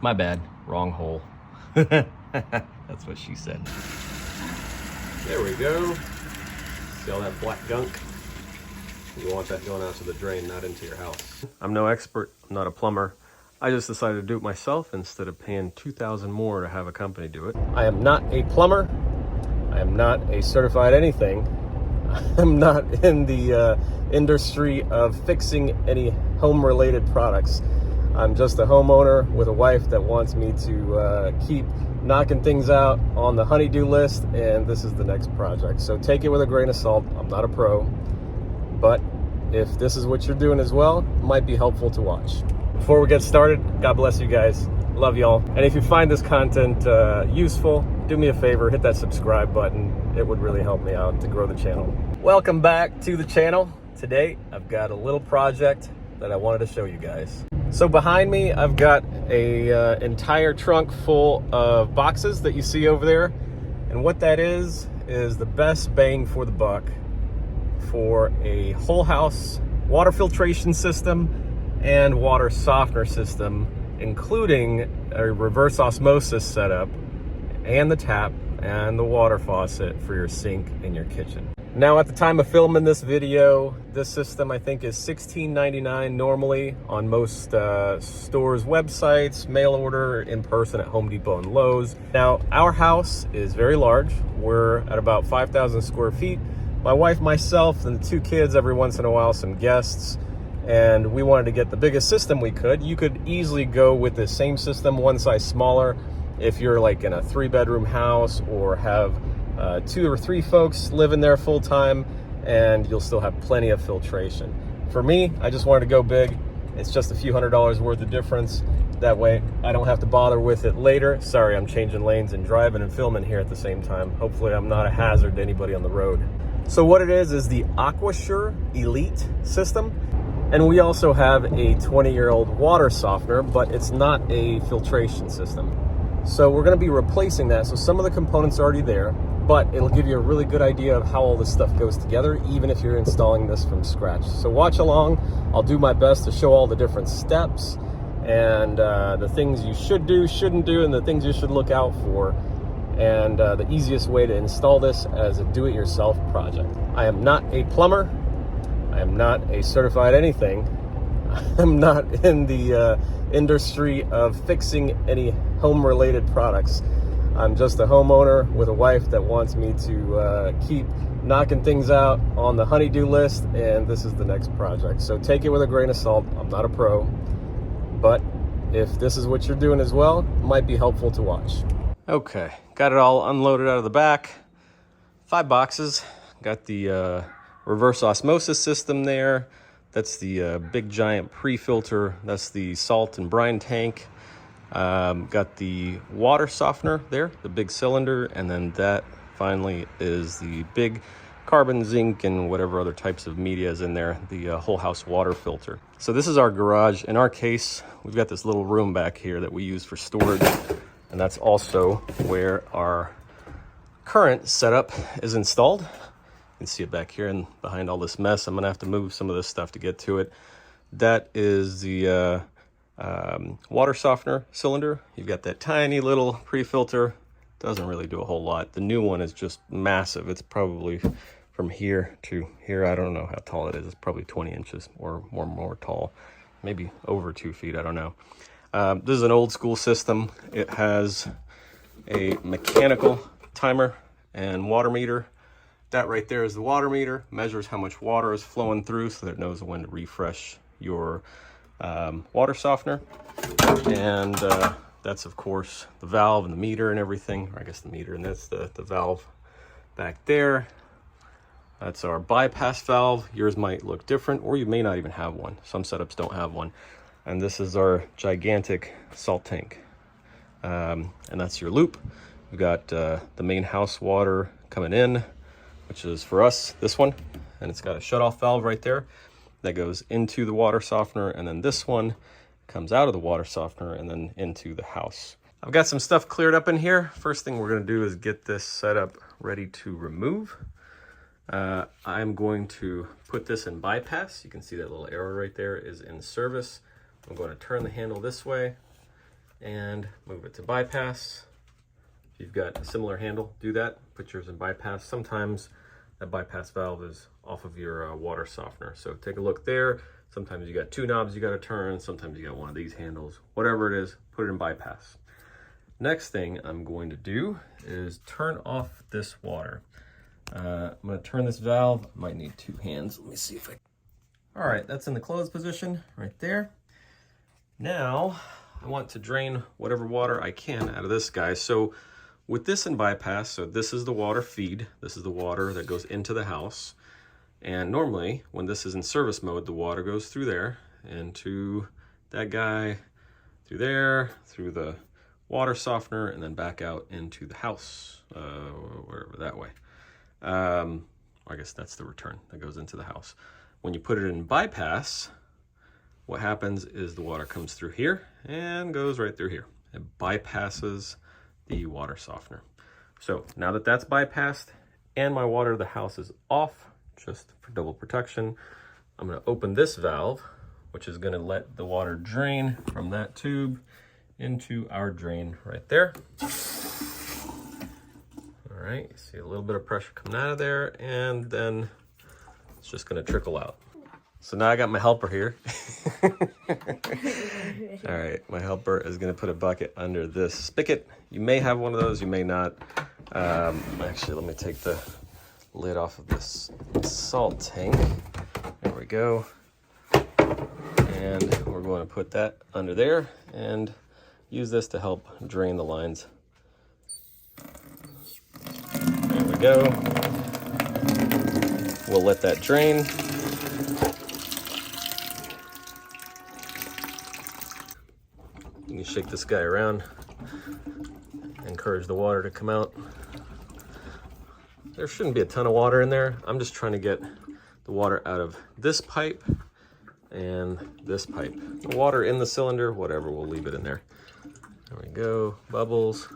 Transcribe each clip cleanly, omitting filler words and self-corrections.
My bad, wrong hole. That's what she said. There we go. See all that black gunk? You want that going out to the drain, not into your house. I'm no expert, I'm not a plumber. I just decided to do it myself instead of paying $2,000 more to have a company do it. I am not a plumber. I am not a certified anything. I'm not in the industry of fixing any home-related products. I'm just a homeowner with a wife that wants me to keep knocking things out on the honey-do list, and this is the next project. So take it with a grain of salt. I'm not a pro, but if this is what you're doing as well, it might be helpful to watch. Before we get started, God bless you guys. Love y'all. And if you find this content useful, do me a favor, hit that subscribe button. It would really help me out to grow the channel. Welcome back to the channel. Today, I've got a little project that I wanted to show you guys. So behind me, I've got a entire trunk full of boxes that you see over there. And what that is the best bang for the buck for a whole house water filtration system and water softener system, including a reverse osmosis setup and the tap and the water faucet for your sink in your kitchen. Now, at the time of filming this video, this system I think is $16.99 normally on most stores' websites, mail order, in person at Home Depot and Lowe's. Now, our house is very large. We're at about 5,000 square feet. My wife, myself, and the two kids, every once in a while, some guests, and we wanted to get the biggest system we could. You could easily go with the same system, one size smaller, if you're like in a 3-bedroom house or have 2 or 3 folks living there full time, and you'll still have plenty of filtration. For me, I just wanted to go big. It's just a few $100s worth of difference. That way I don't have to bother with it later. Sorry, I'm changing lanes and driving and filming here at the same time. Hopefully I'm not a hazard to anybody on the road. So what it is the Aquasure Elite system. And we also have a 20-year-old water softener, but it's not a filtration system. So we're going to be replacing that. So some of the components are already there, but it'll give you a really good idea of how all this stuff goes together, even if you're installing this from scratch. So watch along. I'll do my best to show all the different steps and the things you should do, shouldn't do, and the things you should look out for, and the easiest way to install this as a do-it-yourself project. I am not a plumber. I am not a certified anything. I'm not in the industry of fixing any home-related products. I'm just a homeowner with a wife that wants me to keep knocking things out on the honey-do list, and this is the next project. So take it with a grain of salt. I'm not a pro, but if this is what you're doing as well, it might be helpful to watch. Okay, got it all unloaded out of the back. 5 boxes. Got the reverse osmosis system there. That's the big giant pre-filter. That's the salt and brine tank. Got the water softener there, the big cylinder, and then that finally is the big carbon, zinc, and whatever other types of media is in there, the whole house water filter. So this is our garage. In our case, we've got this little room back here that we use for storage, and that's also where our current setup is installed. You can see it back here, and behind all this mess, I'm gonna have to move some of this stuff to get to it. That is the water softener cylinder. You've got that tiny little pre-filter. Doesn't really do a whole lot. The new one is just massive. It's probably from here to here. I don't know how tall it is. It's probably 20 inches or more tall, maybe over 2 feet. I don't know. This is an old school system. It has a mechanical timer and water meter. That right there is the water meter, measures how much water is flowing through so that it knows when to refresh your water softener. And that's, of course, the valve and the meter and everything. Or I guess the meter, and that's the valve back there. That's our bypass valve. Yours might look different, or you may not even have one. Some setups don't have one. And this is our gigantic salt tank. And that's your loop. We've got the main house water coming in, which is for us, this one, and it's got a shutoff valve right there that goes into the water softener, and then this one comes out of the water softener and then into the house. I've got some stuff cleared up in here. First thing we're gonna do is get this setup ready to remove. I'm going to put this in bypass. You can see that little arrow right there is in service. I'm going to turn the handle this way, and move it to bypass. If you've got a similar handle, do that. Put yours in bypass. Sometimes that bypass valve is off of your water softener. So take a look there. Sometimes you got two knobs you got to turn. Sometimes you got one of these handles. Whatever it is, put it in bypass. Next thing I'm going to do is turn off this water. I'm going to turn this valve. Might need two hands. Let me see if I... All right, that's in the closed position right there. Now I want to drain whatever water I can out of this guy. So with this in bypass, so this is the water feed. This is the water that goes into the house. And normally when this is in service mode, the water goes through there, into that guy, through there, through the water softener, and then back out into the house, wherever that way. I guess that's the return that goes into the house. When you put it in bypass, what happens is the water comes through here and goes right through here. It bypasses the water softener. So now that that's bypassed and my water to the house is off, just for double protection, I'm going to open this valve, which is going to let the water drain from that tube into our drain right there. All right, you see a little bit of pressure coming out of there, and then it's just going to trickle out. So now I got my helper here. All right, my helper is going to put a bucket under this spigot. You may have one of those, you may not. Actually, let me take the lid off of this salt tank. There we go. And we're going to put that under there and use this to help drain the lines. There we go. We'll let that drain. You can shake this guy around, encourage the water to come out. There shouldn't be a ton of water in there. I'm just trying to get the water out of this pipe and this pipe. The water in the cylinder, whatever, we'll leave it in there. There we go, bubbles.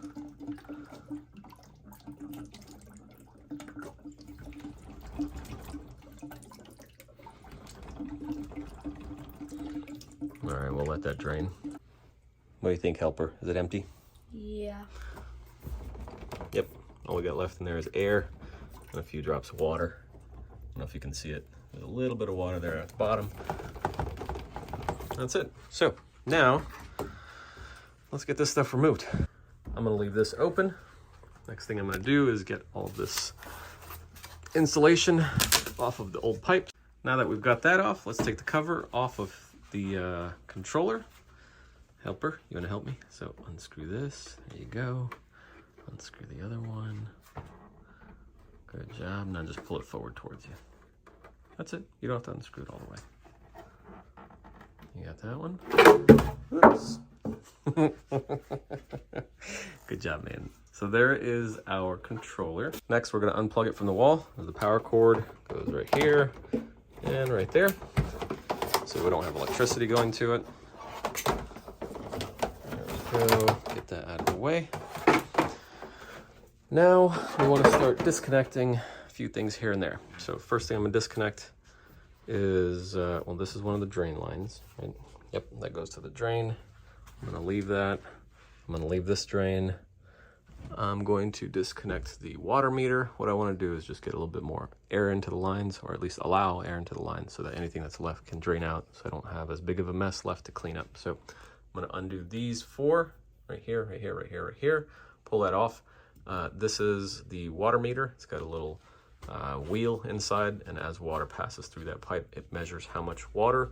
All right, we'll let that drain. What do you think, helper? Is it empty? Yeah. Yep, all we got left in there is air and a few drops of water. I don't know if you can see it. There's a little bit of water there at the bottom. That's it. So now let's get this stuff removed. I'm gonna leave this open. Next thing I'm gonna do is get all of this insulation off of the old pipe. Now that we've got that off, let's take the cover off of the controller. Helper, you wanna help me? So unscrew this, there you go. Unscrew the other one. Good job, now just pull it forward towards you. That's it, you don't have to unscrew it all the way. You got that one? Oops. Good job, man. So there is our controller. Next, we're gonna unplug it from the wall. The power cord goes right here and right there. So we don't have electricity going to it. There we go, get that out of the way. Now, we wanna start disconnecting a few things here and there. So first thing I'm gonna disconnect is, well, this is one of the drain lines, right? Yep, that goes to the drain. I'm gonna leave that. I'm gonna leave this drain. I'm going to disconnect the water meter. What I wanna do is just get a little bit more air into the lines, or at least allow air into the lines so that anything that's left can drain out, so I don't have as big of a mess left to clean up. So I'm gonna undo these four, right here, right here, right here, right here. Pull that off. This is the water meter. It's got a little wheel inside, and as water passes through that pipe, it measures how much water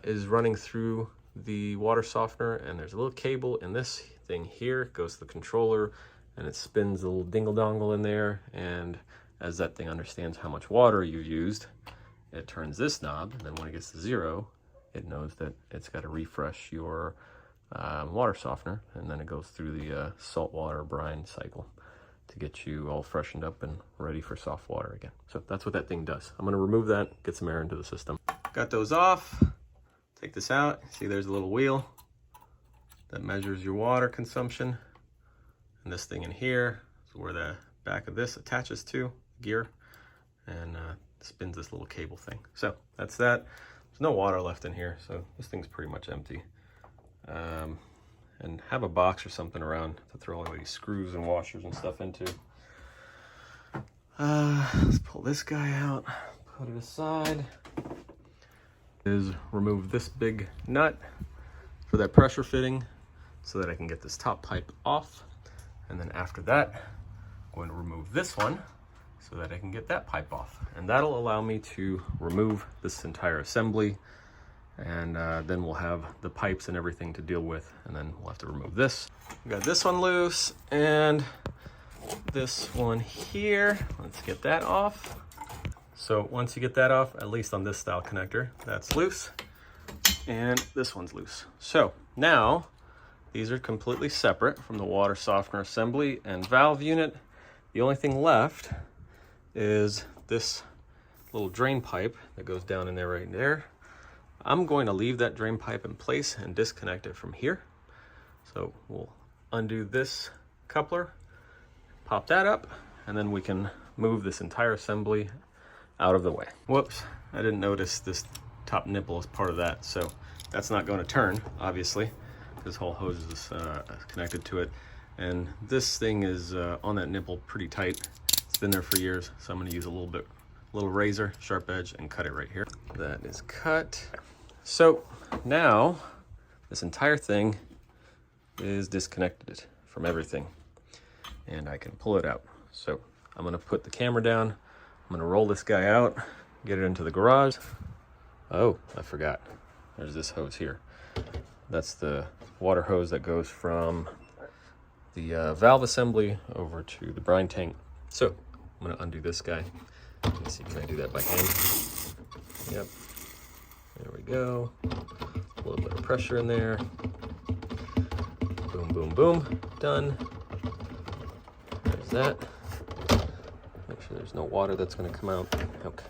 is running through the water softener, and there's a little cable in this thing here. It goes to the controller, and it spins a little dingle dongle in there, and as that thing understands how much water you used, it turns this knob, and then when it gets to 0, it knows that it's got to refresh your water softener, and then it goes through the saltwater brine cycle to get you all freshened up and ready for soft water again. So that's what that thing does. I'm gonna remove that, get some air into the system. Got those off. Take this out. See, there's a little wheel that measures your water consumption. And this thing in here is where the back of this attaches to, gear, and spins this little cable thing. So that's that. There's no water left in here, so this thing's pretty much empty. and have a box or something around to throw all these screws and washers and stuff into. Let's pull this guy out, put it aside. Is remove this big nut for that pressure fitting so that I can get this top pipe off. And then after that, I'm going to remove this one so that I can get that pipe off. And that'll allow me to remove this entire assembly. And then we'll have the pipes and everything to deal with. And then we'll have to remove this. We got this one loose and this one here. Let's get that off. So once you get that off, at least on this style connector, that's loose. And this one's loose. So now these are completely separate from the water softener assembly and valve unit. The only thing left is this little drain pipe that goes down in there right there. I'm going to leave that drain pipe in place and disconnect it from here. So we'll undo this coupler, pop that up, and then we can move this entire assembly out of the way. Whoops, I didn't notice this top nipple is part of that, so that's not going to turn, obviously. This whole hose is connected to it, and this thing is on that nipple pretty tight. It's been there for years, so I'm going to use a little razor, sharp edge, and cut it right here. That is cut. So now this entire thing is disconnected from everything, and I can pull it out. So I'm going to put the camera down. I'm gonna roll this guy out, get it into the garage. Oh, I forgot. There's this hose here. That's the water hose that goes from the valve assembly over to the brine tank. So I'm gonna undo this guy. Let's see, can I do that by hand? Yep. There we go. A little bit of pressure in there. Boom, boom, boom. Done. There's that. Make sure there's no water that's going to come out. Okay.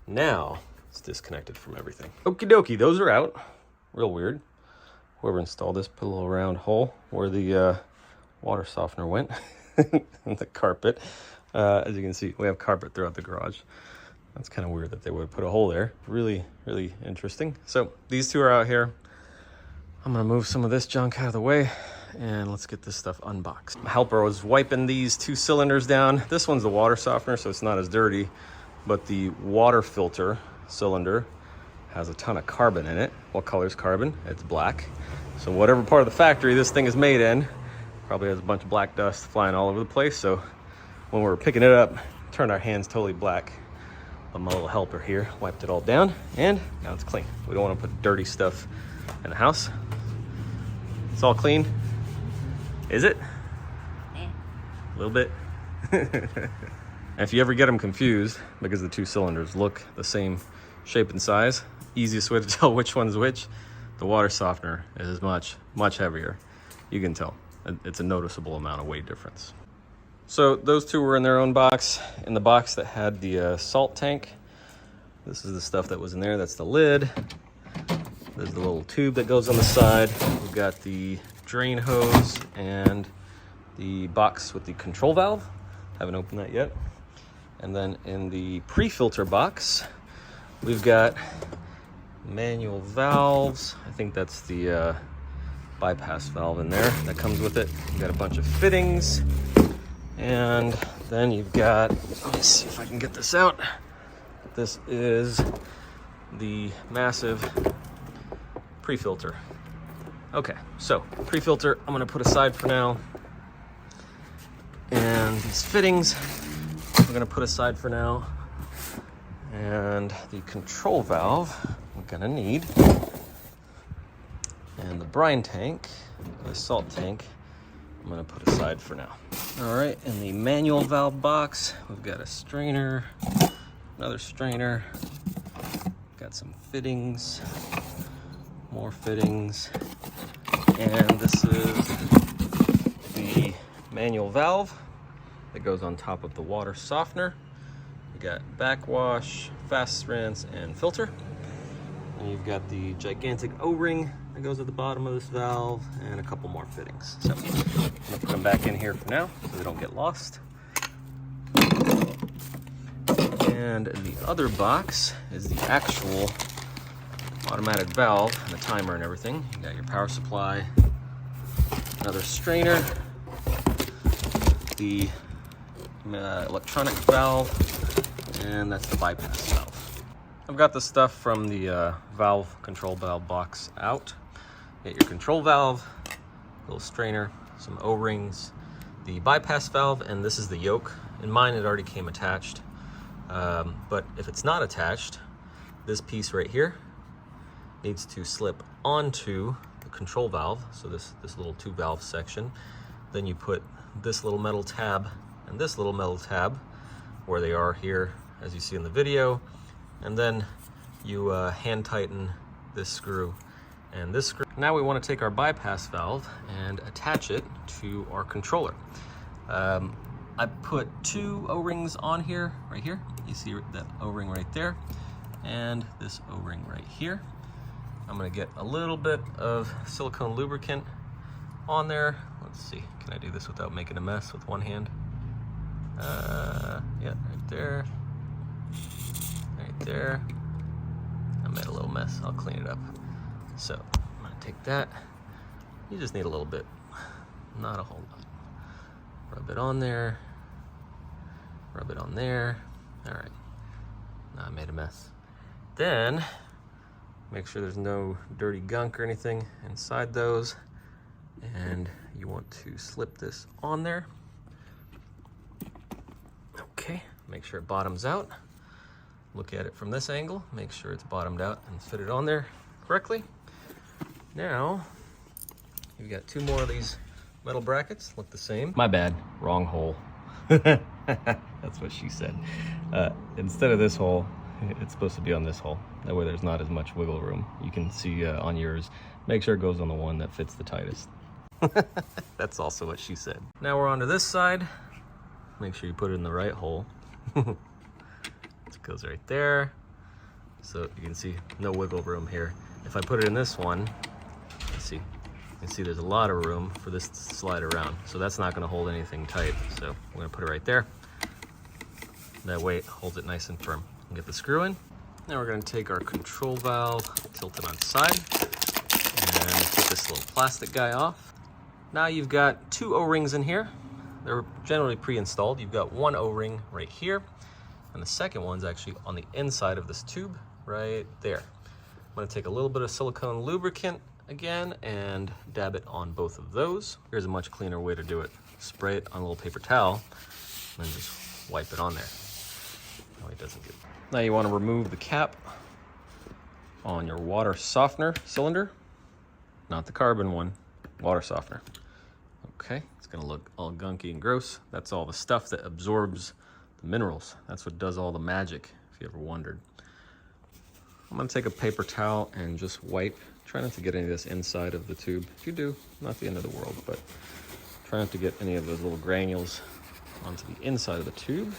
Now it's disconnected from everything. Okie dokie, those are out. Real weird. Whoever installed this put a little round hole where the water softener went in the carpet. As you can see, we have carpet throughout the garage. That's kind of weird that they would have put a hole there. Really, really interesting. So these two are out here. I'm going to move some of this junk out of the way. And let's get this stuff unboxed. My helper was wiping these 2 cylinders down. This one's the water softener, so it's not as dirty, but the water filter cylinder has a ton of carbon in it. What color is carbon? It's black. So whatever part of the factory this thing is made in probably has a bunch of black dust flying all over the place. So when we were picking it up, turned our hands totally black. But my little helper here wiped it all down, and now it's clean. We don't want to put dirty stuff in the house. It's all clean. Is it? Yeah. A little bit. If you ever get them confused, because the 2 cylinders look the same shape and size, easiest way to tell which one's which, the water softener is much, much heavier. You can tell. It's a noticeable amount of weight difference. So those 2 were in their own box. In the box that had the salt tank, this is the stuff that was in there. That's the lid. There's the little tube that goes on the side. We've got the drain hose and the box with the control valve. Haven't opened that yet. And then in the pre-filter box, we've got manual valves. I think that's the bypass valve in there that comes with it. You've got a bunch of fittings. And then you've got, let me see if I can get this out. This is the massive pre-filter. Okay, so pre-filter I'm gonna put aside for now. And these fittings we're gonna put aside for now. And the control valve we're gonna need. And the brine tank, the salt tank, I'm gonna put aside for now. All right, in the manual valve box, we've got a strainer, another strainer, got some fittings, more fittings, and this is the manual valve that goes on top of the water softener. We got backwash, fast rinse, and filter. And you've got the gigantic O-ring that goes at the bottom of this valve, and a couple more fittings. So I'm gonna put them back in here for now so they don't get lost. And the other box is the actual automatic valve and the timer and everything. You got your power supply, another strainer, the electronic valve, and that's the bypass valve. I've got the stuff from the control valve box out. You get your control valve, little strainer, some O-rings, the bypass valve, and this is the yoke. In mine it already came attached, but if it's not attached, this piece right here needs to slip onto the control valve, so this little two valve section. Then you put this little metal tab and this little metal tab where they are here, as you see in the video, and then you hand tighten this screw and this screw. Now we want to take our bypass valve and attach it to our controller. I put two O-rings on here, right here. You see that O-ring right there, and this O-ring right here. I'm gonna get a little bit of silicone lubricant on there. Let's see, can I do this without making a mess with one hand? Yeah, right there. Right there. I made a little mess, I'll clean it up. So, I'm gonna take that. You just need a little bit, not a whole lot. Rub it on there. Rub it on there. All right, now I made a mess. Then, make sure there's no dirty gunk or anything inside those. And you want to slip this on there. Okay, make sure it bottoms out. Look at it from this angle, make sure it's bottomed out and fit it on there correctly. Now, you've got two more of these metal brackets, look the same. My bad, wrong hole. That's what she said. Instead of this hole, it's supposed to be on this hole. That way there's not as much wiggle room. You can see on yours, make sure it goes on the one that fits the tightest. That's also what she said. Now we're onto this side. Make sure you put it in the right hole. It goes right there. So you can see no wiggle room here. If I put it in this one, let's see. You can see there's a lot of room for this to slide around. So that's not gonna hold anything tight. So we're gonna put it right there. That way it holds it nice and firm. Get the screw in. Now we're gonna take our control valve, tilt it on its side, and get this little plastic guy off. Now you've got two O-rings in here. They're generally pre-installed. You've got one O-ring right here, and the second one's actually on the inside of this tube right there. I'm gonna take a little bit of silicone lubricant again and dab it on both of those. Here's a much cleaner way to do it. Spray it on a little paper towel, and then just wipe it on there. No, it doesn't get. Now you want to remove the cap on your water softener cylinder, not the carbon one, water softener. Okay, it's gonna look all gunky and gross. That's all the stuff that absorbs the minerals. That's what does all the magic, if you ever wondered. I'm gonna take a paper towel and just wipe. Try not to get any of this inside of the tube. If you do, not the end of the world, but try not to get any of those little granules onto the inside of the tube.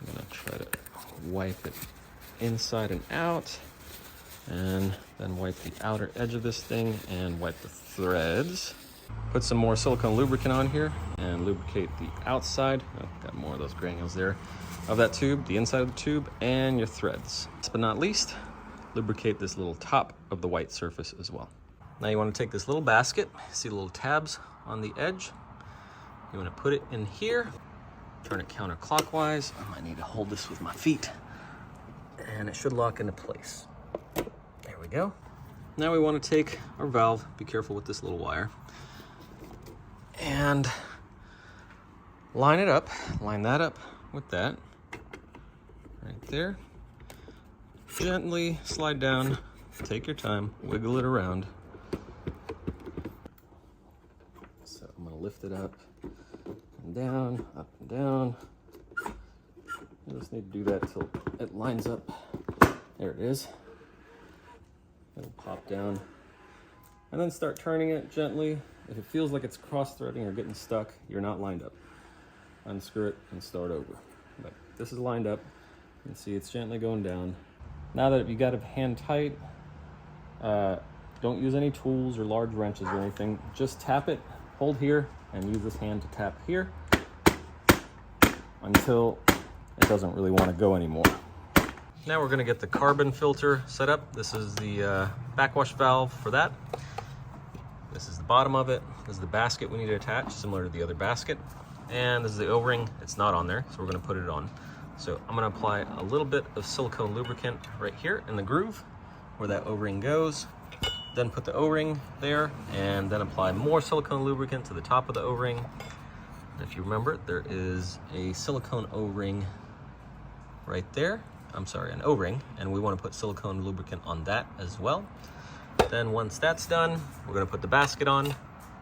I'm gonna try to wipe it inside and out, and then wipe the outer edge of this thing and wipe the threads. Put some more silicone lubricant on here and lubricate the outside. Oh, got more of those granules there of that tube, the inside of the tube, and your threads. Last but not least, lubricate this little top of the white surface as well. Now you want to take this little basket, see the little tabs on the edge. You want to put it in here, turn it counterclockwise. I might need to hold this with my feet, and it should lock into place. There we go. Now we want to take our valve, be careful with this little wire, and line it up, line that up with that, right there. Gently slide down, take your time, wiggle it around. So I'm gonna lift it up and down, up and down. I just need to do that till it lines up. There it is. It'll pop down. And then start turning it gently. If it feels like it's cross-threading or getting stuck, you're not lined up. Unscrew it and start over. But this is lined up. You can see it's gently going down. Now that you got it hand tight, don't use any tools or large wrenches or anything. Just tap it, hold here, and use this hand to tap here until it doesn't really want to go anymore. Now we're gonna get the carbon filter set up. This is the backwash valve for that. This is the bottom of it. This is the basket we need to attach, similar to the other basket. And this is the O-ring. It's not on there, so we're gonna put it on. So I'm gonna apply a little bit of silicone lubricant right here in the groove where that O-ring goes. Then put the O-ring there, and then apply more silicone lubricant to the top of the O-ring. If you remember, there is a silicone O-ring right there. I'm sorry, an O-ring, and we want to put silicone lubricant on that as well. Then once that's done, we're going to put the basket on,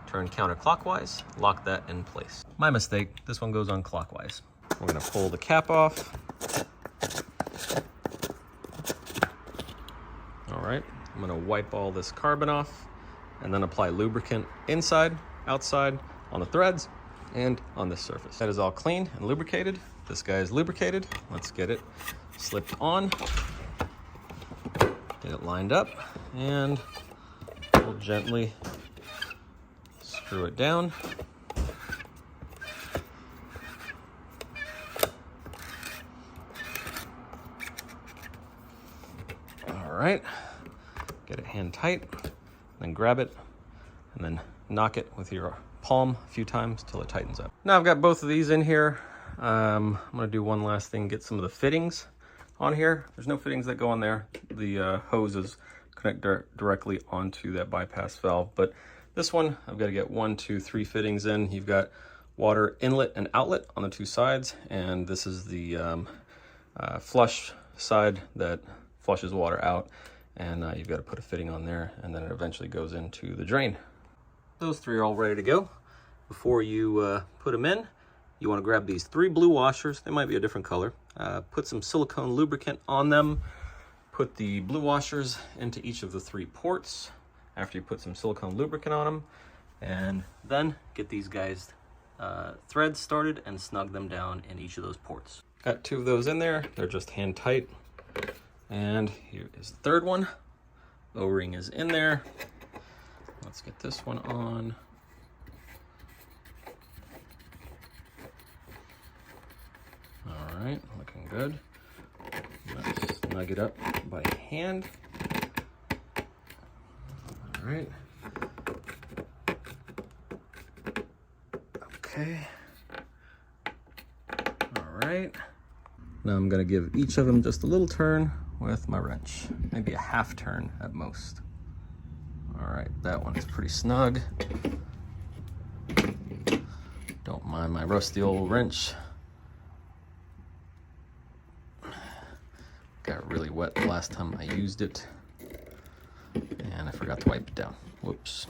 turn counterclockwise, lock that in place. My mistake, this one goes on clockwise. We're going to pull the cap off. All right, I'm going to wipe all this carbon off and then apply lubricant inside, outside, on the threads, and on this surface. That is all clean and lubricated. This guy is lubricated. Let's get it slipped on, get it lined up, and we'll gently screw it down. All right, get it hand tight, then grab it, and then knock it with your palm a few times till it tightens up. Now I've got both of these in here. I'm gonna do one last thing, get some of the fittings on here. There's no fittings that go on there. The hoses connect directly onto that bypass valve, but this one, I've got to get 1, 2, 3 fittings in. You've got water inlet and outlet on the two sides, and this is the flush side that flushes water out, and you've got to put a fitting on there, and then it eventually goes into the drain. Those three are all ready to go. Before you put them in, you want to grab these 3 blue washers. They might be a different color. Put some silicone lubricant on them. Put the blue washers into each of the 3 ports after you put some silicone lubricant on them. And then get these guys threads started and snug them down in each of those ports. Got 2 of those in there. They're just hand tight. And here is the third one. O-ring is in there. Let's get this one on. All right, looking good. Let's snug it up by hand. All right. Okay. All right. Now I'm gonna give each of them just a little turn with my wrench, maybe a half turn at most. All right, that one is pretty snug. Don't mind my rusty old wrench. Got really wet the last time I used it, and I forgot to wipe it down. Whoops.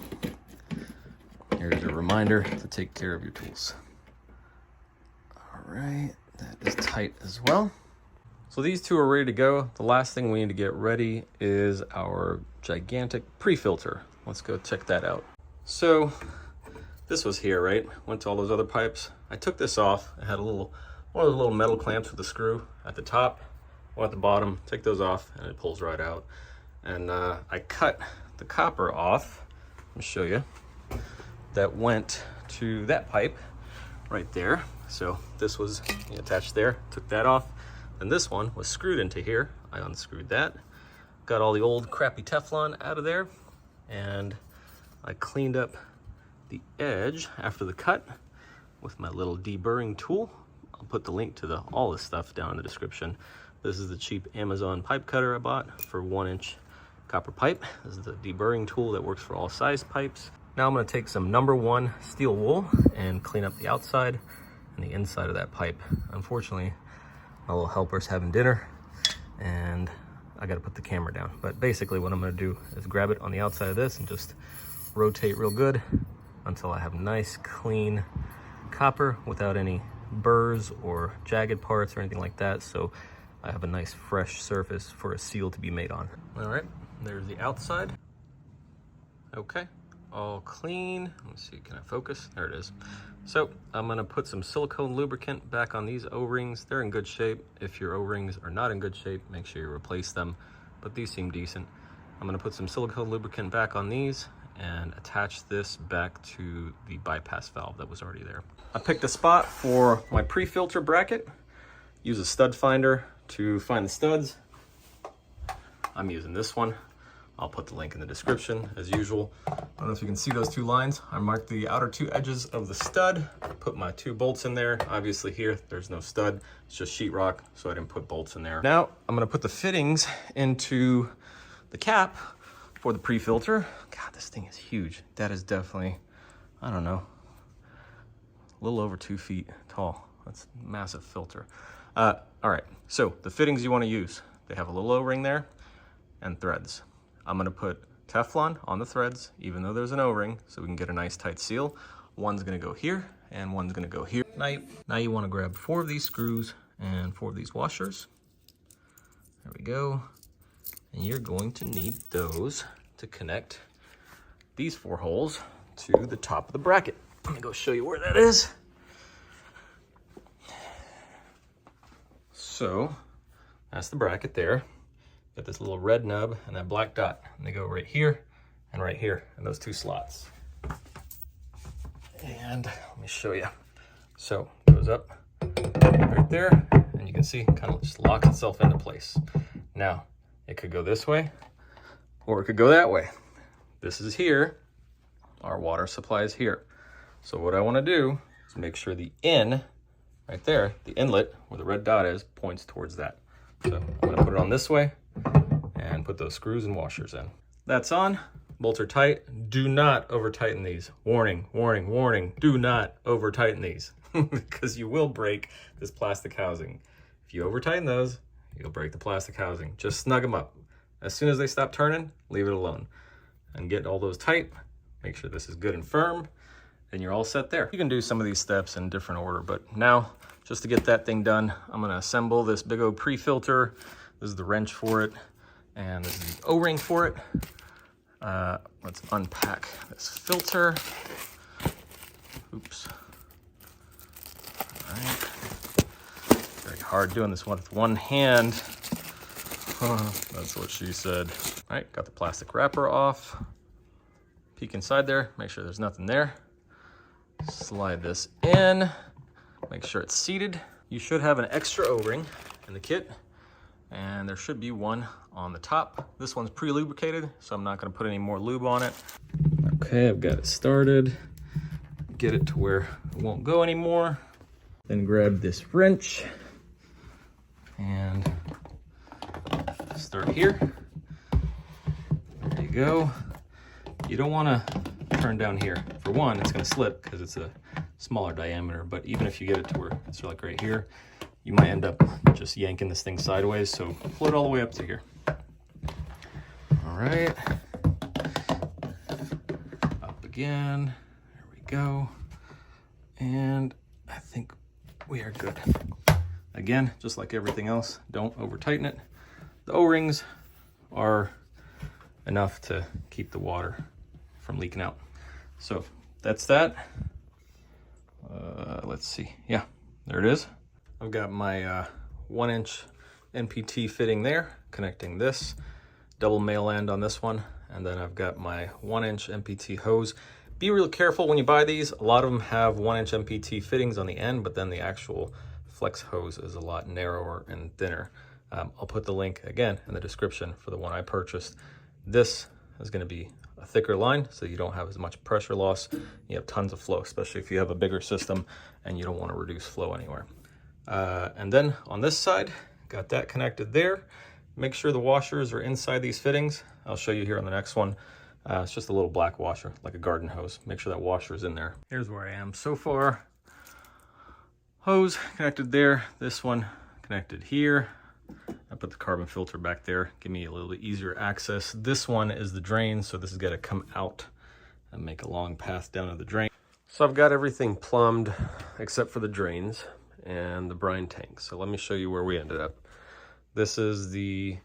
Here's your reminder to take care of your tools. All right, that is tight as well. So these 2 are ready to go. The last thing we need to get ready is our gigantic pre-filter. Let's go check that out. So this was here, right? Went to all those other pipes. I took this off. It had one of those little metal clamps with a screw at the top, one at the bottom. Take those off and it pulls right out. And I cut the copper off. Let me show you. That went to that pipe right there. So this was attached there, took that off. And this one was screwed into here. I unscrewed that. Got all the old crappy Teflon out of there. And I cleaned up the edge after the cut with my little deburring tool. I'll put the link to all this stuff down in the description. This is the cheap Amazon pipe cutter I bought for 1-inch copper pipe. This is the deburring tool that works for all size pipes. Now I'm gonna take some #1 steel wool and clean up the outside and the inside of that pipe. Unfortunately, my little helper's having dinner and I gotta put the camera down. But basically what I'm gonna do is grab it on the outside of this and just rotate real good until I have nice clean copper without any burrs or jagged parts or anything like that. So I have a nice fresh surface for a seal to be made on. All right, there's the outside. Okay, all clean. Let me see, can I focus? There it is. So I'm gonna put some silicone lubricant back on these O-rings. They're in good shape. If your O-rings are not in good shape, make sure you replace them, but these seem decent. I'm gonna put some silicone lubricant back on these and attach this back to the bypass valve that was already there. I picked a spot for my pre-filter bracket. Use a stud finder to find the studs. I'm using this one. I'll put the link in the description as usual. I don't know if you can see those two lines. I marked the outer two edges of the stud, put my 2 bolts in there. Obviously here, there's no stud, it's just sheetrock, so I didn't put bolts in there. Now, I'm gonna put the fittings into the cap for the pre-filter. God, this thing is huge. That is definitely, I don't know, a little over 2 feet tall. That's a massive filter. All right, so the fittings you wanna use, they have a little O-ring there and threads. I'm gonna put Teflon on the threads, even though there's an O-ring, so we can get a nice tight seal. One's gonna go here, and one's gonna go here. Now you wanna grab 4 of these screws and 4 of these washers. There we go. And you're going to need those to connect these 4 holes to the top of the bracket. Let me go show you where that is. So, that's the bracket there. Got this little red nub and that black dot, and they go right here in those 2 slots. And let me show you. So it goes up right there, and you can see it kind of just locks itself into place. Now, it could go this way, or it could go that way. This is here, our water supply is here. So what I want to do is make sure the in, right there, the inlet where the red dot is, points towards that. So I'm going to put it on this way and put those screws and washers in. That's on. Bolts are tight. Do not over tighten these. Warning, warning, warning. Do not over tighten these because you will break this plastic housing. If you over tighten those, you'll break the plastic housing. Just snug them up. As soon as they stop turning, leave it alone. And get all those tight. Make sure this is good and firm, and you're all set there. You can do some of these steps in different order, but now, just to get that thing done, I'm gonna assemble this big old pre-filter. This is the wrench for it, and this is the O-ring for it. Let's unpack this filter. Oops. All right. Very hard doing this one with one hand. That's what she said. All right, got the plastic wrapper off. Peek inside there, make sure there's nothing there. Slide this in, make sure it's seated. You should have an extra O-ring in the kit, and there should be one on the top. This one's pre-lubricated, so I'm not gonna put any more lube on it. Okay, I've got it started. Get it to where it won't go anymore. Then grab this wrench and start here. There you go. You don't wanna turn down here. For one, it's gonna slip because it's a smaller diameter, but even if you get it to where it's like right here, you might end up just yanking this thing sideways, so pull it all the way up to here. All right, up again, there we go. And I think we are good. Again, just like everything else, don't over tighten it. The O-rings are enough to keep the water from leaking out. So that's that. Let's see. Yeah, there it is. I've got my 1-inch NPT fitting there, connecting this double male end on this one, and then I've got my 1-inch NPT hose. Be real careful when you buy these. A lot of them have 1-inch NPT fittings on the end, but then the actual flex hose is a lot narrower and thinner. I'll put the link again in the description for the one I purchased. This is going to be a thicker line, so you don't have as much pressure loss. You have tons of flow, especially if you have a bigger system and you don't want to reduce flow anywhere. And then on this side, got that connected there. Make sure the washers are inside these fittings. I'll show you here on the next one. It's just a little black washer, like a garden hose. Make sure that washer is in there. Here's where I am so far. Hose connected there. This one connected here. I put the carbon filter back there, give me a little bit easier access. This one is the drain, so this has got to come out and make a long path down to the drain. So I've got everything plumbed except for the drains and the brine tank. So let me show you where we ended up. This is the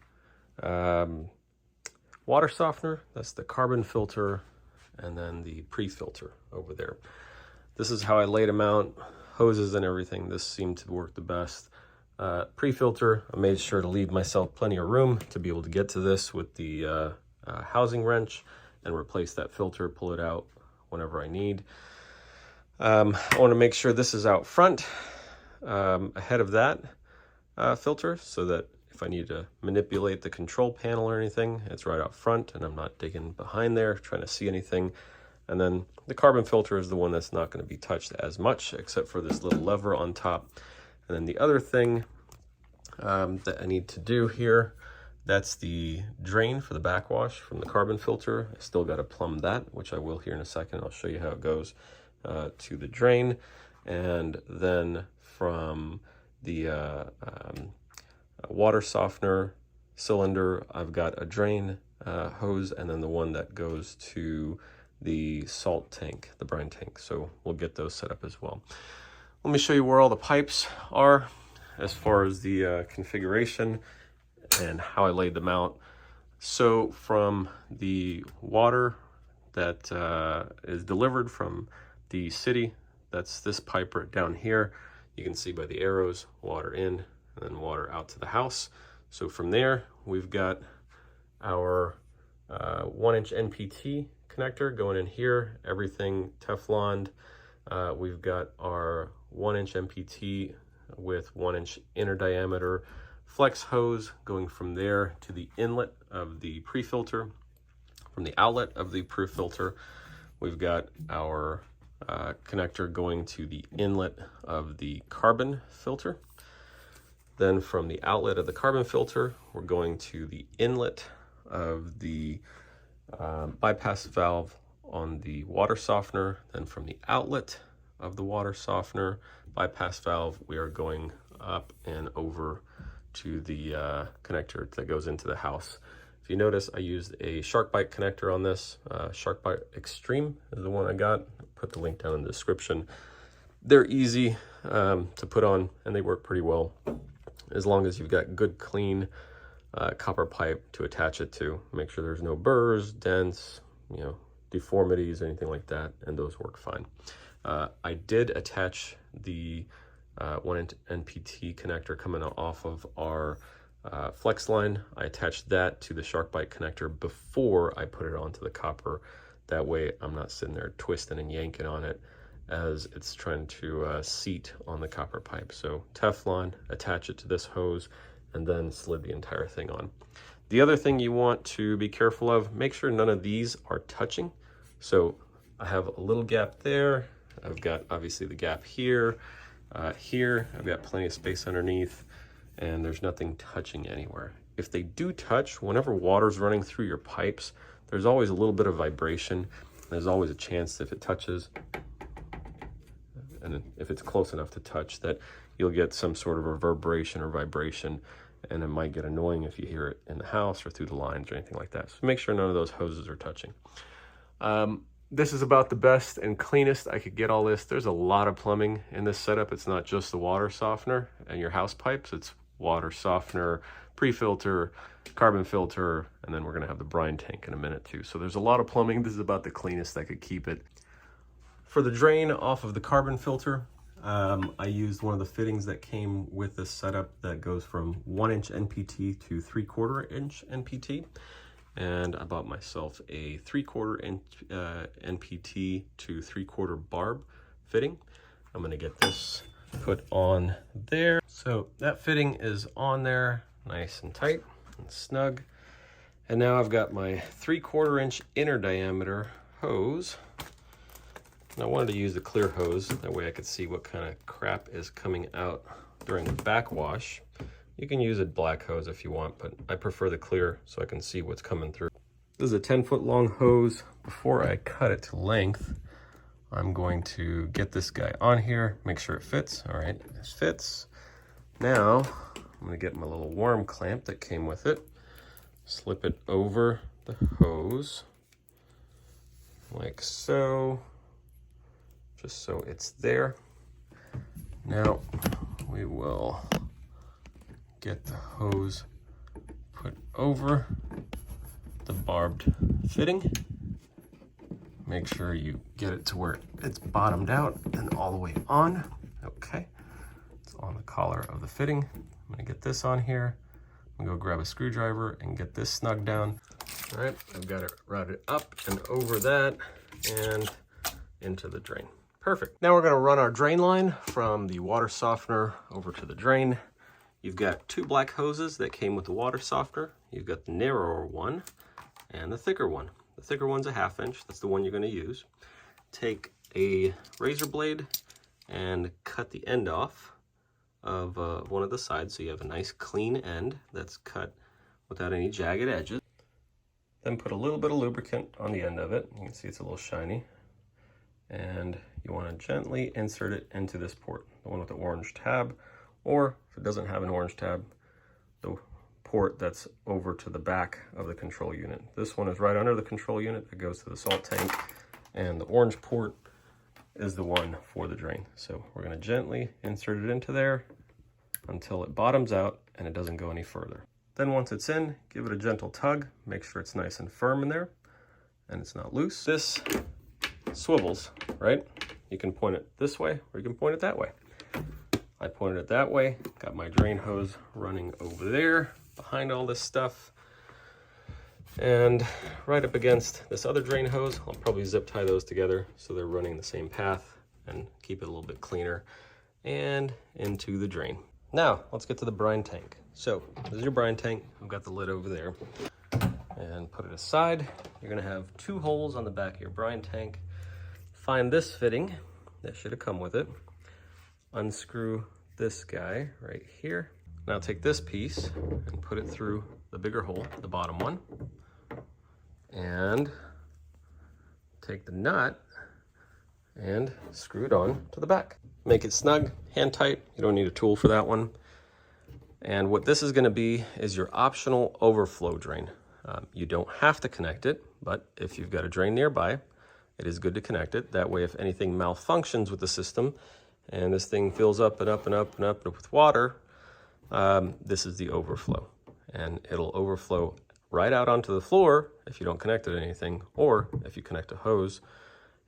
water softener, that's the carbon filter, and then the pre-filter over there. This is how I laid them out, hoses and everything. This seemed to work the best. Pre-filter, I made sure to leave myself plenty of room to be able to get to this with the housing wrench and replace that filter, pull it out whenever I need. I want to make sure this is out front ahead of that filter, so that if I need to manipulate the control panel or anything, it's right up front and I'm not digging behind there trying to see anything. And then the carbon filter is the one that's not going to be touched as much, except for this little lever on top. And then the other thing that I need to do here, that's the drain for the backwash from the carbon filter. I still got to plumb that, which I will here in a second. I'll show you how it goes to the drain. And then from the water softener cylinder, I've got a drain hose, and then the one that goes to the salt tank, the brine tank. So we'll get those set up as well. Let me show you where all the pipes are as far as the configuration and how I laid them out. So from the water that is delivered from the city, that's this pipe right down here. You can see by the arrows, water in and then water out to the house. So from there, we've got our 1-inch NPT connector going in here, everything Tefloned. We've got our 1-inch NPT with 1-inch inner diameter flex hose going from there to the inlet of the pre-filter. From the outlet of the pre-filter, we've got our connector going to the inlet of the carbon filter. Then from the outlet of the carbon filter, we're going to the inlet of the bypass valve on the water softener. Then from the outlet of the water softener bypass valve, we are going up and over to the connector that goes into the house. If you notice, I used a shark bite connector on this. Shark bite Extreme is the one I got. I'll put the link down in the description. They're easy to put on and they work pretty well, as long as you've got good clean copper pipe to attach it to. Make sure there's no burrs, dents, deformities, anything like that, and those work fine. I did attach the 1-inch NPT connector coming off of our flex line. I attached that to the shark bite connector before I put it onto the copper. That way I'm not sitting there twisting and yanking on it as it's trying to seat on the copper pipe. So Teflon, attach it to this hose, and then slid the entire thing on. The other thing you want to be careful of, make sure none of these are touching. So I have a little gap there. I've got obviously the gap here. Here, I've got plenty of space underneath, and there's nothing touching anywhere. If they do touch, whenever water's running through your pipes, there's always a little bit of vibration. There's always a chance if it touches, and if it's close enough to touch, that you'll get some sort of reverberation or vibration, and it might get annoying if you hear it in the house or through the lines or anything like that. So make sure none of those hoses are touching. This is about the best and cleanest I could get all this. There's a lot of plumbing in this setup. It's not just the water softener and your house pipes. It's water softener, pre-filter, carbon filter, and then we're gonna have the brine tank in a minute too. So there's a lot of plumbing. This is about the cleanest I could keep it. For the drain off of the carbon filter, I used one of the fittings that came with this setup that goes from 1-inch NPT to 3/4-inch NPT. And I bought myself a 3/4-inch NPT to 3/4 barb fitting. I'm gonna get this put on there. So that fitting is on there, nice and tight and snug. And now I've got my 3/4-inch inner diameter hose. And I wanted to use the clear hose, that way I could see what kind of crap is coming out during the backwash. You can use a black hose if you want, but I prefer the clear so I can see what's coming through. This is a 10-foot long hose. Before I cut it to length, I'm going to get this guy on here, make sure it fits. All right, this fits. Now, I'm gonna get my little worm clamp that came with it, slip it over the hose, like so, just so it's there. Now, we will get the hose put over the barbed fitting. Make sure you get it to where it's bottomed out and all the way on. Okay, it's on the collar of the fitting. I'm gonna get this on here. I'm gonna go grab a screwdriver and get this snug down. All right, I've got it routed up and over that and into the drain. Perfect. Now we're gonna run our drain line from the water softener over to the drain. You've got two black hoses that came with the water softener. You've got the narrower one and the thicker one. The thicker one's a 1/2 inch. That's the one you're going to use. Take a razor blade and cut the end off of one of the sides so you have a nice clean end that's cut without any jagged edges. Then put a little bit of lubricant on the end of it. You can see it's a little shiny. And you want to gently insert it into this port, the one with the orange tab, or if it doesn't have an orange tab, the port that's over to the back of the control unit. This one is right under the control unit. It goes to the salt tank, and the orange port is the one for the drain. So we're going to gently insert it into there until it bottoms out and it doesn't go any further. Then once it's in, give it a gentle tug. Make sure it's nice and firm in there and it's not loose. This swivels, right? You can point it this way or you can point it that way. I pointed it that way, got my drain hose running over there behind all this stuff, and right up against this other drain hose. I'll probably zip tie those together so they're running the same path and keep it a little bit cleaner, and into the drain. Now let's get to the brine tank. So this is your brine tank. I've got the lid over there, and put it aside. You're gonna have two holes on the back of your brine tank. Find this fitting that should have come with it. Unscrew this guy right here. Now take this piece and put it through the bigger hole, the bottom one, and take the nut and screw it on to the back. Make it snug, hand tight. You don't need a tool for that one. And what this is going to be is your optional overflow drain. You don't have to connect it, but if you've got a drain nearby, it is good to connect it. That way, if anything malfunctions with the system and this thing fills up and up and up and up with water, this is the overflow. And it'll overflow right out onto the floor if you don't connect it to anything, or if you connect a hose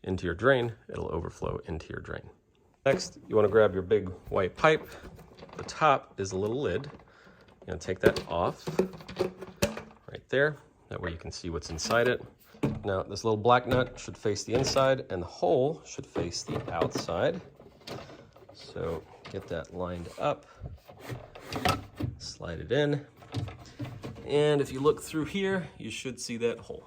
into your drain, it'll overflow into your drain. Next, you want to grab your big white pipe. The top is a little lid. You're going to take that off right there. That way you can see what's inside it. Now, this little black nut should face the inside and the hole should face the outside. So get that lined up, slide it in, and if you look through here, you should see that hole.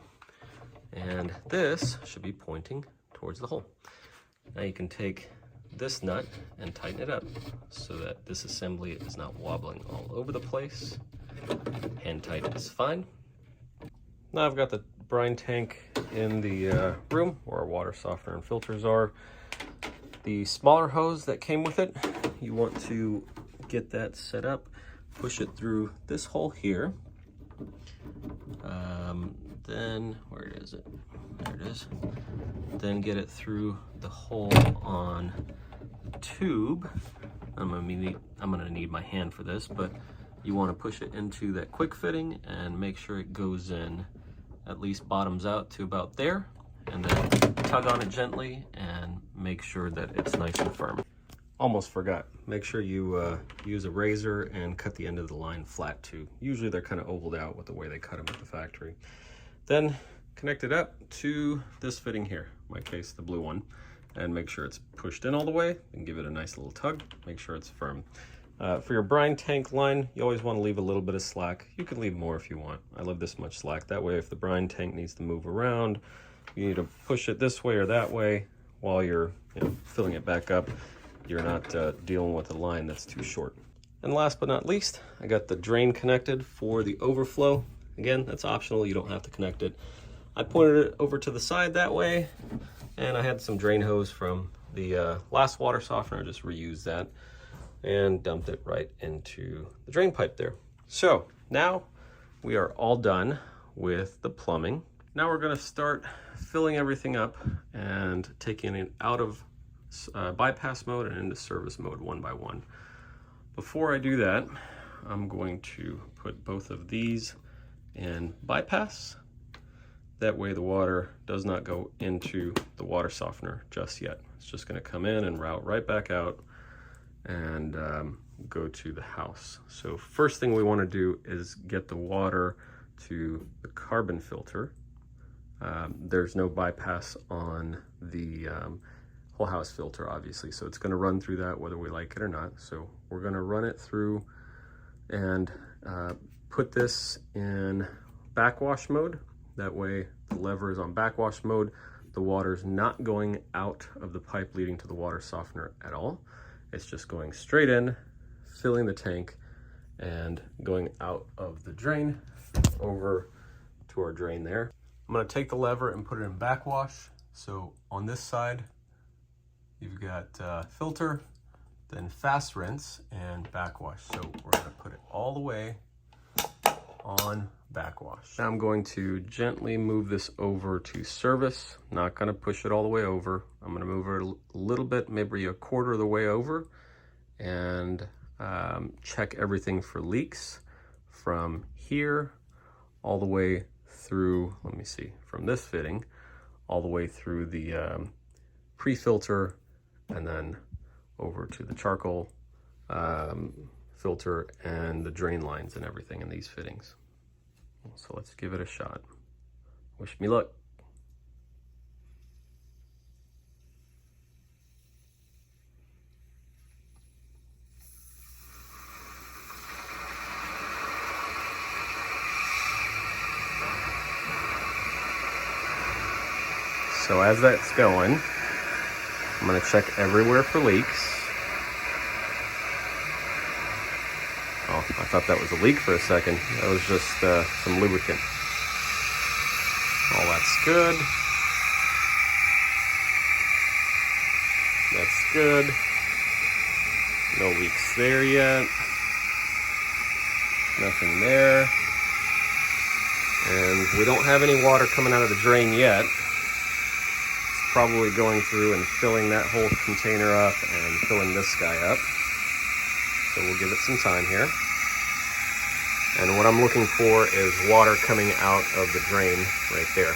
And this should be pointing towards the hole. Now you can take this nut and tighten it up so that this assembly is not wobbling all over the place. Hand tight is fine. Now I've got the brine tank in the room where our water softener and filters are. The smaller hose that came with it, you want to get that set up, push it through this hole here. Then, where is it? There it is. Then get it through the hole on the tube. I'm gonna need my hand for this, but you want to push it into that quick fitting and make sure it goes in, at least bottoms out to about there, and then tug on it gently and make sure that it's nice and firm. Almost forgot, make sure you use a razor and cut the end of the line flat too. Usually they're kind of ovaled out with the way they cut them at the factory. Then connect it up to this fitting here, in my case the blue one, and make sure it's pushed in all the way and give it a nice little tug, make sure it's firm. For your brine tank line, you always want to leave a little bit of slack. You can leave more if you want. I leave this much slack. That way if the brine tank needs to move around, you need to push it this way or that way while you're filling it back up. You're not dealing with a line that's too short. And last but not least, I got the drain connected for the overflow. Again, that's optional, you don't have to connect it. I pointed it over to the side that way, and I had some drain hose from the last water softener, just reused that, and dumped it right into the drain pipe there. So now we are all done with the plumbing. Now we're gonna start filling everything up and taking it out of bypass mode and into service mode one by one. Before I do that, I'm going to put both of these in bypass. That way the water does not go into the water softener just yet. It's just going to come in and route right back out and go to the house. So first thing we want to do is get the water to the carbon filter. There's no bypass on the whole house filter, obviously, so it's going to run through that whether we like it or not. So we're going to run it through and put this in backwash mode. That way the lever is on backwash mode. The water's not going out of the pipe leading to the water softener at all. It's just going straight in, filling the tank, and going out of the drain over to our drain there. I'm gonna take the lever and put it in backwash. So on this side, you've got filter, then fast rinse and backwash. So we're gonna put it all the way on backwash. Now I'm going to gently move this over to service. Not gonna push it all the way over. I'm gonna move it a little bit, maybe a quarter of the way over, and check everything for leaks from here all the way through, let me see, from this fitting all the way through the pre-filter and then over to the charcoal filter and the drain lines and everything in these fittings. So let's give it a shot. Wish me luck. So as that's going, I'm gonna check everywhere for leaks. Oh, I thought that was a leak for a second. That was just some lubricant. All that's good. That's good. No leaks there yet. Nothing there. And we don't have any water coming out of the drain yet. Probably going through and filling that whole container up and filling this guy up. So we'll give it some time here. And what I'm looking for is water coming out of the drain right there.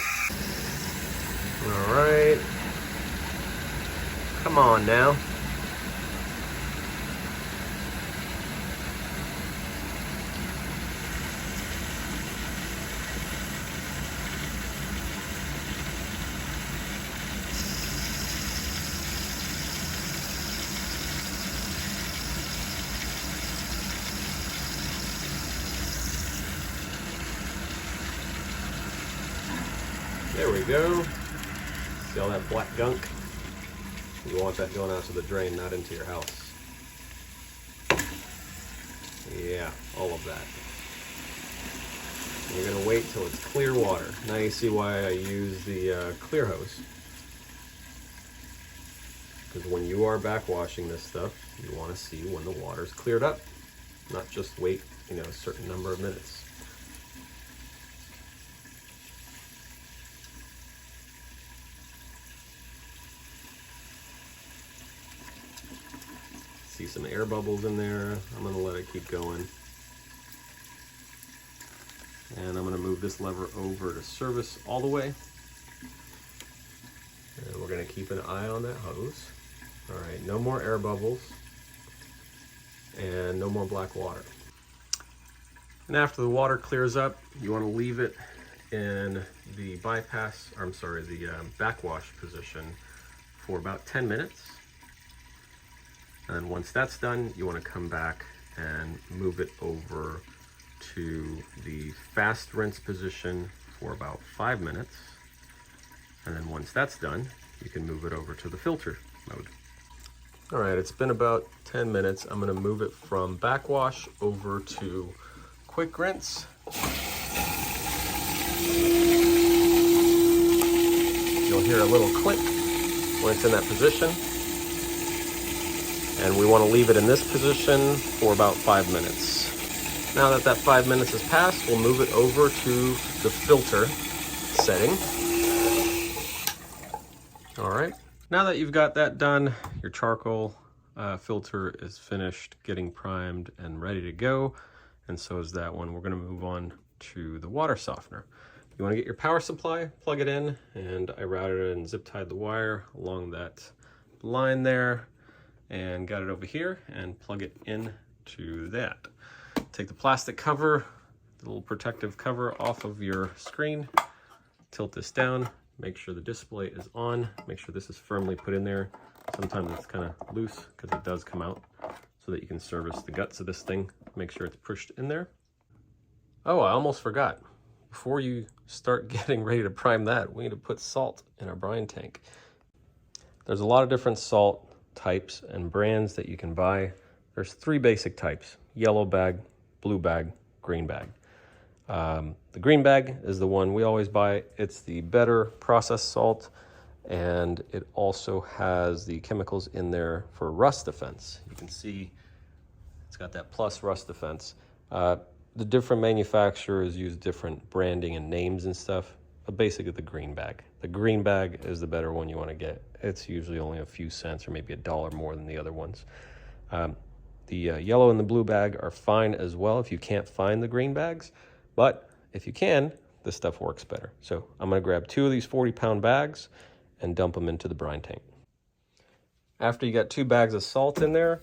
All right. Come on now. There we go. See all that black gunk? You want that going out to the drain, not into your house. Yeah, all of that. We're gonna wait till it's clear water. Now you see why I use the clear hose. Because when you are backwashing this stuff, you want to see when the water's cleared up, not just wait, a certain number of minutes. See some air bubbles in there. I'm gonna let it keep going. And I'm gonna move this lever over to service all the way. And we're gonna keep an eye on that hose. All right, no more air bubbles and no more black water. And after the water clears up, you wanna leave it in the backwash position for about 10 minutes. And once that's done, you want to come back and move it over to the fast rinse position for about 5 minutes. And then once that's done, you can move it over to the filter mode. All right, it's been about 10 minutes. I'm going to move it from backwash over to quick rinse. You'll hear a little click when it's in that position. And we want to leave it in this position for about 5 minutes. Now that 5 minutes has passed, we'll move it over to the filter setting. All right, now that you've got that done, your charcoal filter is finished getting primed and ready to go. And so is that one. We're gonna move on to the water softener. You wanna get your power supply, plug it in, and I routed it and zip tied the wire along that line there. And got it over here and plug it in to that. Take the plastic cover, the little protective cover off of your screen, tilt this down, make sure the display is on, make sure this is firmly put in there. Sometimes it's kind of loose because it does come out, so that you can service the guts of this thing make sure it's pushed in there. Oh, I almost forgot. Before you start getting ready to prime that, we need to put salt in our brine tank. There's a lot of different salt types and brands that you can buy. There's 3 basic types: yellow bag, blue bag, green bag. The green bag is the one we always buy. It's the better processed salt, and it also has the chemicals in there for rust defense. You can see it's got that plus rust defense. The different manufacturers use different branding and names and stuff, but basically the green bag. The green bag is the better one you want to get. It's usually only a few cents or maybe $1 more than the other ones. The yellow and the blue bag are fine as well if you can't find the green bags, but if you can, this stuff works better. So I'm going to grab 2 of these 40-pound bags and dump them into the brine tank. After you got 2 bags of salt in there,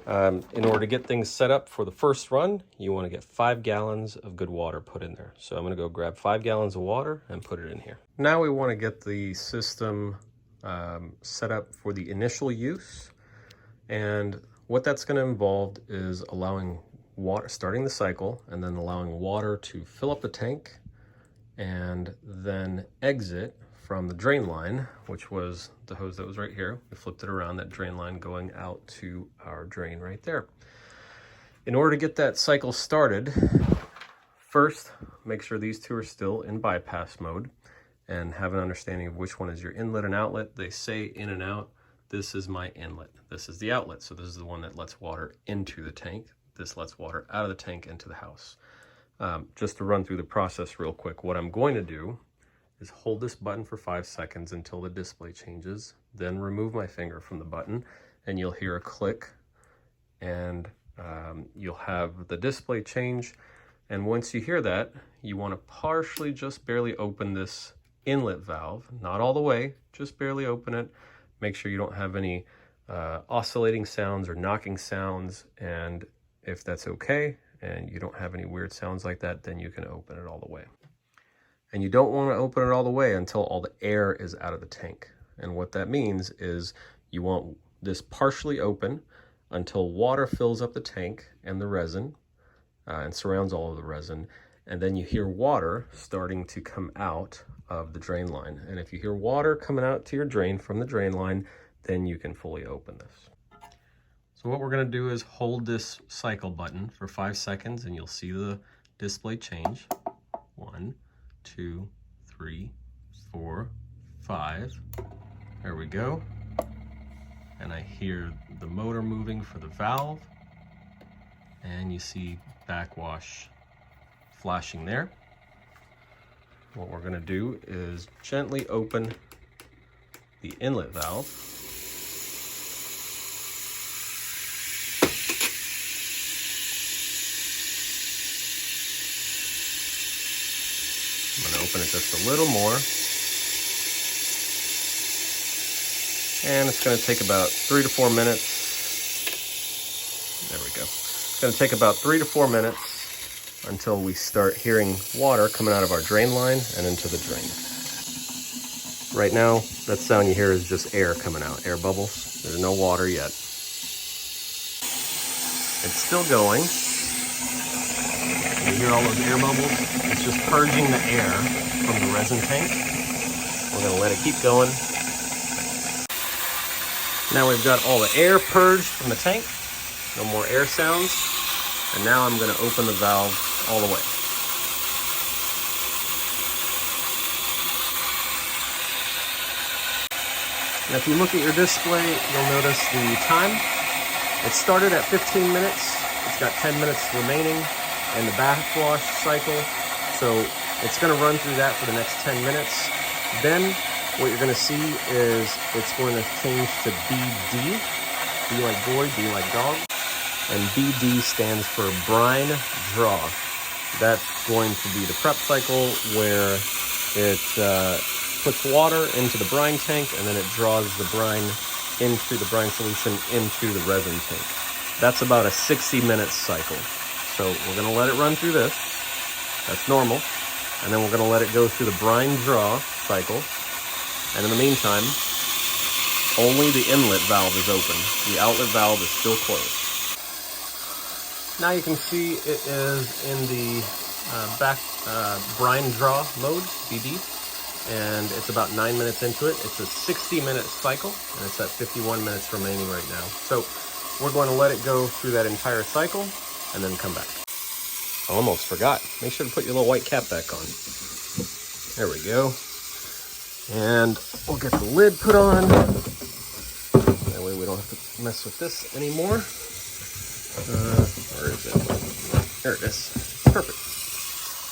in order to get things set up for the first run, you want to get 5 gallons of good water put in there. So I'm going to go grab 5 gallons of water and put it in here. Now we want to get the system set up for the initial use. And what that's going to involve is allowing water, starting the cycle, and then allowing water to fill up the tank and then exit from the drain line, which was the hose that was right here. We flipped it around, that drain line going out to our drain right there. In order to get that cycle started, first, make sure these 2 are still in bypass mode and have an understanding of which one is your inlet and outlet. They say in and out. This is my inlet. This is the outlet. So this is the one that lets water into the tank. This lets water out of the tank into the house. Just to run through the process real quick, what I'm going to do is hold this button for 5 seconds until the display changes, then remove my finger from the button, and you'll hear a click, and you'll have the display change. And once you hear that, you want to partially, just barely open this inlet valve, not all the way, just barely open it. Make sure you don't have any oscillating sounds or knocking sounds, and if that's okay and you don't have any weird sounds like that, then you can open it all the way. And you don't want to open it all the way until all the air is out of the tank. And what that means is you want this partially open until water fills up the tank and the resin and surrounds all of the resin. And then you hear water starting to come out of the drain line. And if you hear water coming out to your drain from the drain line, then you can fully open this. So what we're going to do is hold this cycle button for 5 seconds, and you'll see the display change. 1, 2, 3, 4, 5. There we go. And I hear the motor moving for the valve, and you see backwash flashing there. What we're going to do is gently open the inlet valve. I'm going to open it just a little more. And it's going to take about 3 to 4 minutes. There we go. It's going to take about 3 to 4 minutes until we start hearing water coming out of our drain line and into the drain. Right now, that sound you hear is just air coming out, air bubbles. There's no water yet. It's still going. You hear all those air bubbles? It's just purging the air from the resin tank. We're going to let it keep going. Now we've got all the air purged from the tank. No more air sounds. And now I'm going to open the valve all the way. And if you look at your display, you'll notice the time. It started at 15 minutes. It's got 10 minutes remaining in the backwash cycle. So it's going to run through that for the next 10 minutes. Then what you're going to see is it's going to change to BD. B like boy, D like dog. And BD stands for brine draw. That's going to be the prep cycle where it puts water into the brine tank, and then it draws the brine into the brine solution into the resin tank. That's about a 60-minute cycle. So we're going to let it run through this. That's normal. And then we're going to let it go through the brine draw cycle. And in the meantime, only the inlet valve is open. The outlet valve is still closed. Now you can see it is in the back brine draw mode, BD, and it's about 9 minutes into it. It's a 60-minute cycle, and it's at 51 minutes remaining right now. So we're going to let it go through that entire cycle and then come back. I almost forgot. Make sure to put your little white cap back on. There we go. And we'll get the lid put on. That way we don't have to mess with this anymore. Where is it? There it is. Perfect.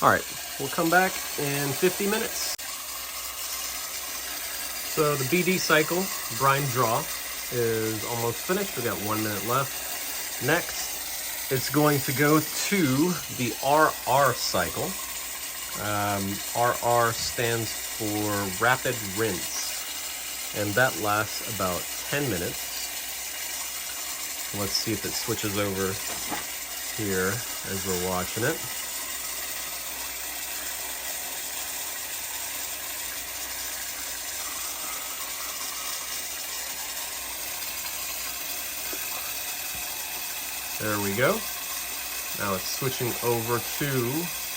All right, we'll come back in 50 minutes. So the BD cycle, brine draw, is almost finished. We got 1 minute left. Next, it's going to go to the RR cycle. RR stands for rapid rinse, and that lasts about 10 minutes. Let's see if it switches over here as we're watching it. There we go. Now it's switching over to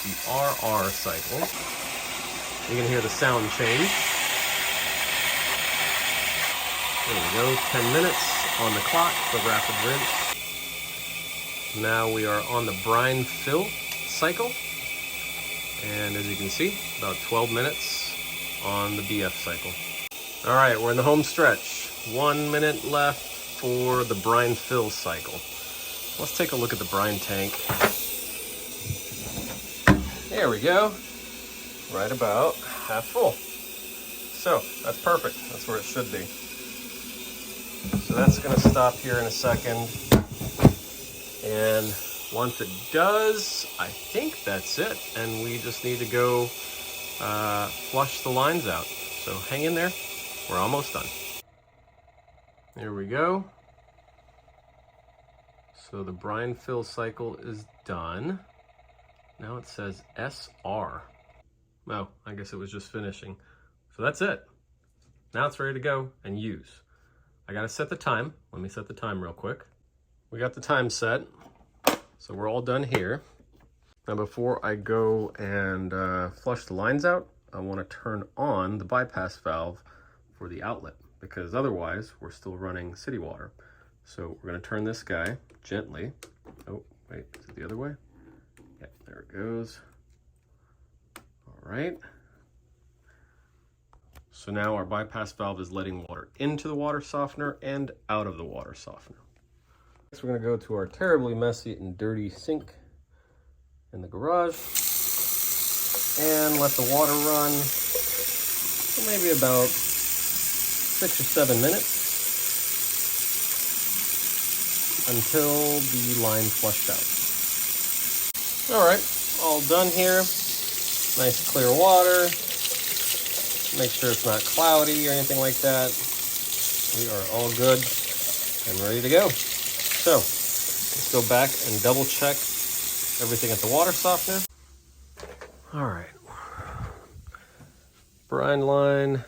the RR cycle. You can hear the sound change. There we go, 10 minutes on the clock for rapid rinse. Now we are on the brine fill cycle. And as you can see, about 12 minutes on the BF cycle. All right, we're in the home stretch. 1 minute left for the brine fill cycle. Let's take a look at the brine tank. There we go. Right about half full. So that's perfect. That's where it should be. So that's going to stop here in a second. And once it does, I think that's it. And we just need to go flush the lines out. So hang in there. We're almost done. There we go. So the brine fill cycle is done. Now it says SR. Oh, I guess it was just finishing. So that's it. Now it's ready to go and use. I gotta set the time. Let me set the time real quick. We got the time set. So we're all done here. Now before I go and flush the lines out, I wanna turn on the bypass valve for the outlet, because otherwise we're still running city water. So we're gonna turn this guy gently. Oh, wait, is it the other way? Yeah, there it goes. All right. So now our bypass valve is letting water into the water softener and out of the water softener. Next, we're gonna go to our terribly messy and dirty sink in the garage and let the water run for maybe about 6 or 7 minutes. Until the line flushed out. All right, all done here. Nice clear water. Make sure it's not cloudy or anything like that. We are all good and ready to go. So let's go back and double check everything at the water softener. All right, brine line.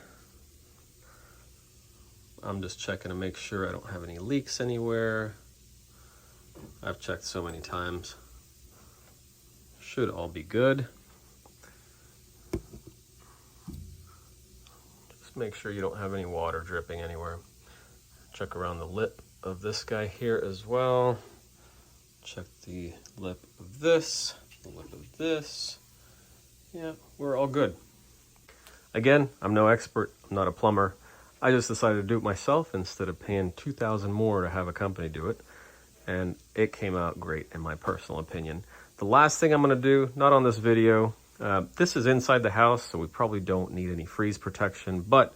I'm just checking to make sure I don't have any leaks anywhere. I've checked so many times. Should all be good. Just make sure you don't have any water dripping anywhere. Check around the lip of this guy here as well. Check the lip of this, the lip of this. Yeah, we're all good. Again, I'm no expert, I'm not a plumber. I just decided to do it myself instead of paying $2,000 more to have a company do it. And it came out great in my personal opinion. The last thing I'm gonna do, not on this video, this is inside the house, so we probably don't need any freeze protection, but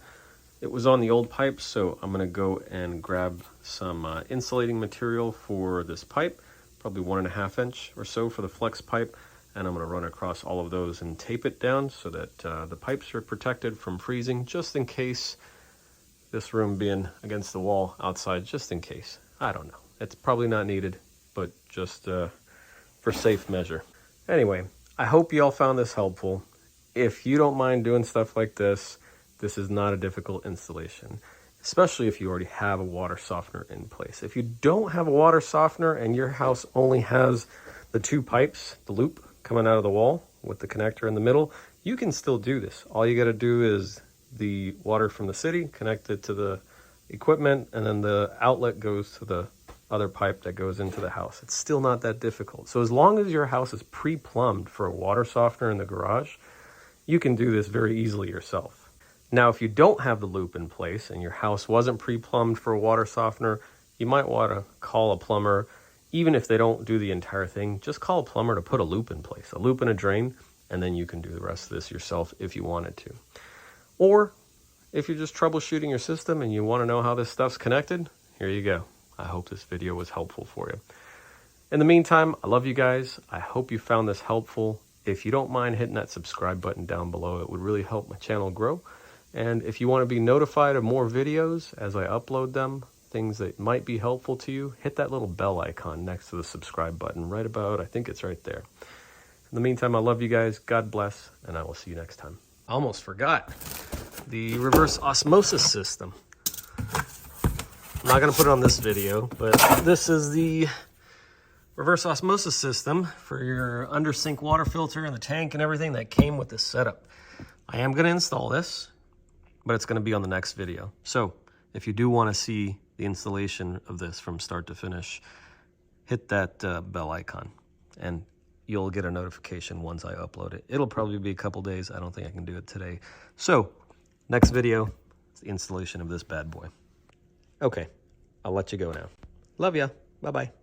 it was on the old pipe, so I'm gonna go and grab some insulating material for this pipe, probably 1.5 inch or so for the flex pipe, and I'm gonna run across all of those and tape it down so that the pipes are protected from freezing, just in case, this room being against the wall outside, just in case. I don't know. It's probably not needed, but just for safe measure. Anyway, I hope you all found this helpful. If you don't mind doing stuff like this, this is not a difficult installation. especially if you already have a water softener in place. If you don't have a water softener and your house only has the 2 pipes, the loop coming out of the wall with the connector in the middle, you can still do this. All you got to do is the water from the city, connect it to the equipment, and then the outlet goes to the other pipe that goes into the house. It's still not that difficult. So as long as your house is pre-plumbed for a water softener in the garage, you can do this very easily yourself. Now, if you don't have the loop in place and your house wasn't pre-plumbed for a water softener, you might want to call a plumber. Even if they don't do the entire thing, just call a plumber to put a loop in place, a loop and a drain, and then you can do the rest of this yourself if you wanted to. Or if you're just troubleshooting your system and you want to know how this stuff's connected, here you go. I hope this video was helpful for you. In the meantime, I love you guys. I hope you found this helpful. If you don't mind hitting that subscribe button down below, it would really help my channel grow. And if you want to be notified of more videos as I upload them, things that might be helpful to you, hit that little bell icon next to the subscribe button right about, I think it's right there. In the meantime, I love you guys. God bless, and I will see you next time. I almost forgot the reverse osmosis system. I'm not going to put it on this video, but this is the reverse osmosis system for your under sink water filter and the tank and everything that came with this setup. I am going to install this, but it's going to be on the next video. So if you do want to see the installation of this from start to finish, hit that bell icon and you'll get a notification once I upload it. It'll probably be a couple days. I don't think I can do it today. So next video is the installation of this bad boy. Okay, I'll let you go now. Love ya. Bye-bye.